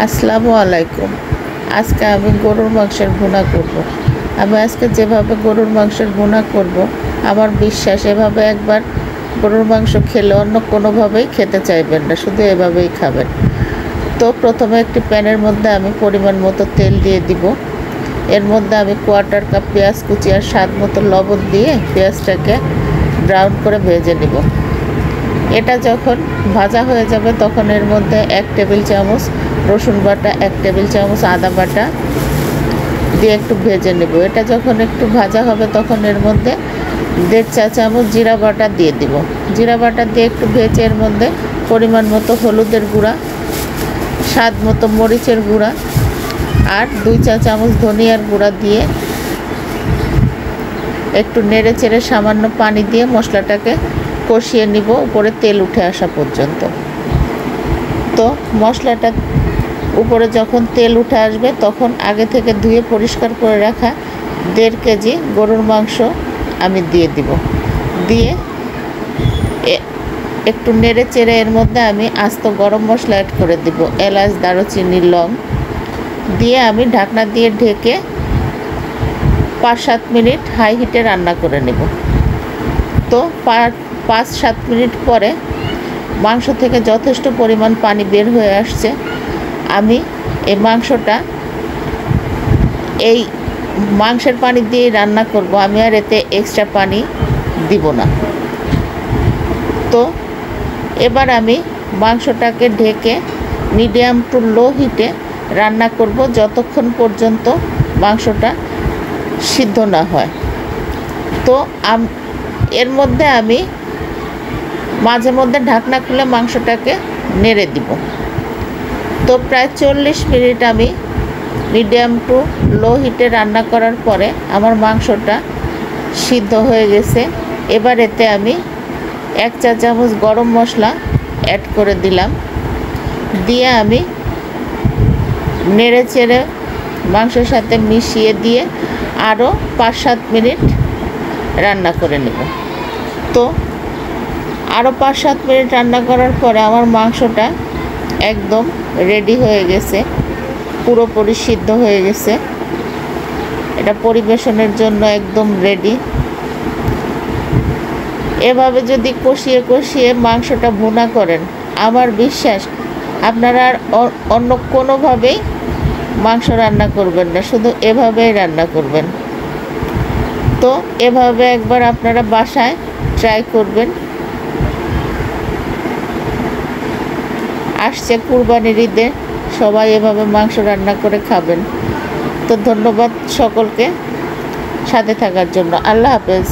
আসসালামু আলাইকুম। আজকে আমি গরুর মাংসের ভুনা করব। আমি আজকে যেভাবে গরুর মাংসের ভুনা করব, আমার বিশ্বাস এভাবে একবার গরুর মাংস খেলে অন্য কোনোভাবেই খেতে চাইবেন না, শুধু এভাবেই খাবেন। তো প্রথমে একটি প্যানের মধ্যে আমি পরিমাণ মতো তেল দিয়ে দিব। এর মধ্যে আমি কোয়ার্টার কাপ পেঁয়াজ কুচি আর স্বাদ মতো লবণ দিয়ে পেঁয়াজটাকে ব্রাউন করে ভেজে নিব। এটা যখন ভাজা হয়ে যাবে তখন এর মধ্যে 1 টেবিল চামচ রসুন বাটা, 1 টেবিল চামচ আদা বাটা দিয়ে একটু ভেজে নেব। এটা যখন একটু ভাজা হবে তখন এর মধ্যে 1.5 চা চামচ জিরা বাটা দিয়ে দিব। জিরা বাটা দিয়ে একটু ভেজে এর মধ্যে পরিমাণ মতো হলুদের গুঁড়া, স্বাদ মতো মরিচের গুঁড়া আর 2 চা চামচ ধনিয়ার গুঁড়া দিয়ে একটু নেড়ে চেড়ে সামান্য পানি দিয়ে মশলাটাকে কষিয়ে নিব উপরে তেল উঠে আসা পর্যন্ত। তো মশলাটা উপরে যখন তেল উঠে আসবে তখন আগে থেকে ধুয়ে পরিষ্কার করে রাখা 1.5 কেজি গরুর মাংস আমি দিয়ে দিব। দিয়ে একটু নেড়ে চেড়ে এর মধ্যে আমি আস্ত গরম মশলা অ্যাড করে দিব, এলাচ, দারুচিনি, লং দিয়ে আমি ঢাকনা দিয়ে ঢেকে 5-7 মিনিট হাই হিটে রান্না করে নেব। তো 5-7 মিনিট পরে মাংস থেকে যথেষ্ট পরিমাণ পানি বের হয়ে আসছে। আমি এই মাংসটা এই মাংসের পানি দিয়ে রান্না করব, আমি আর এতে এক্সট্রা পানি দিব না। তো এবার আমি মাংসটাকে ঢেকে মিডিয়াম টু লো হিটে রান্না করব যতক্ষণ পর্যন্ত মাংসটা সিদ্ধ না হয়। তো এর মধ্যে আমি মাঝে মধ্যে ঢাকনা খুলে মাংসটাকে নেড়ে দিব। তো প্রায় 40 মিনিট আমি মিডিয়াম টু লো হিটে রান্না করার পরে আমার মাংসটা সিদ্ধ হয়ে গেছে। এবার এতে আমি 1 চা চামচ গরম মশলা অ্যাড করে দিলাম, দিয়ে আমি নেড়ে চেড়ে মাংসের সাথে মিশিয়ে দিয়ে আরও 5-7 মিনিট রান্না করে নেব। তো আরও 5-7 মিনিট রান্না করার পরে আমার মাংসটা একদম রেডি হয়ে গেছে, পুরোপুরি সিদ্ধ হয়ে গেছে। এটা পরিবেশনের জন্য একদম রেডি। এভাবে যদি কষিয়ে কষিয়ে মাংসটা ভুনা করেন, আমার বিশ্বাস আপনারা আর অন্য কোনোভাবেই মাংস রান্না করবেন না, শুধু এভাবেই রান্না করবেন। তো এভাবে একবার আপনারা বাসায় ট্রাই করবেন। আসছে কুরবানির ঈদে, সবাই এভাবে মাংস রান্না করে খাবেন। তো ধন্যবাদ সকলকে সাথে থাকার জন্য। আল্লাহ হাফেজ।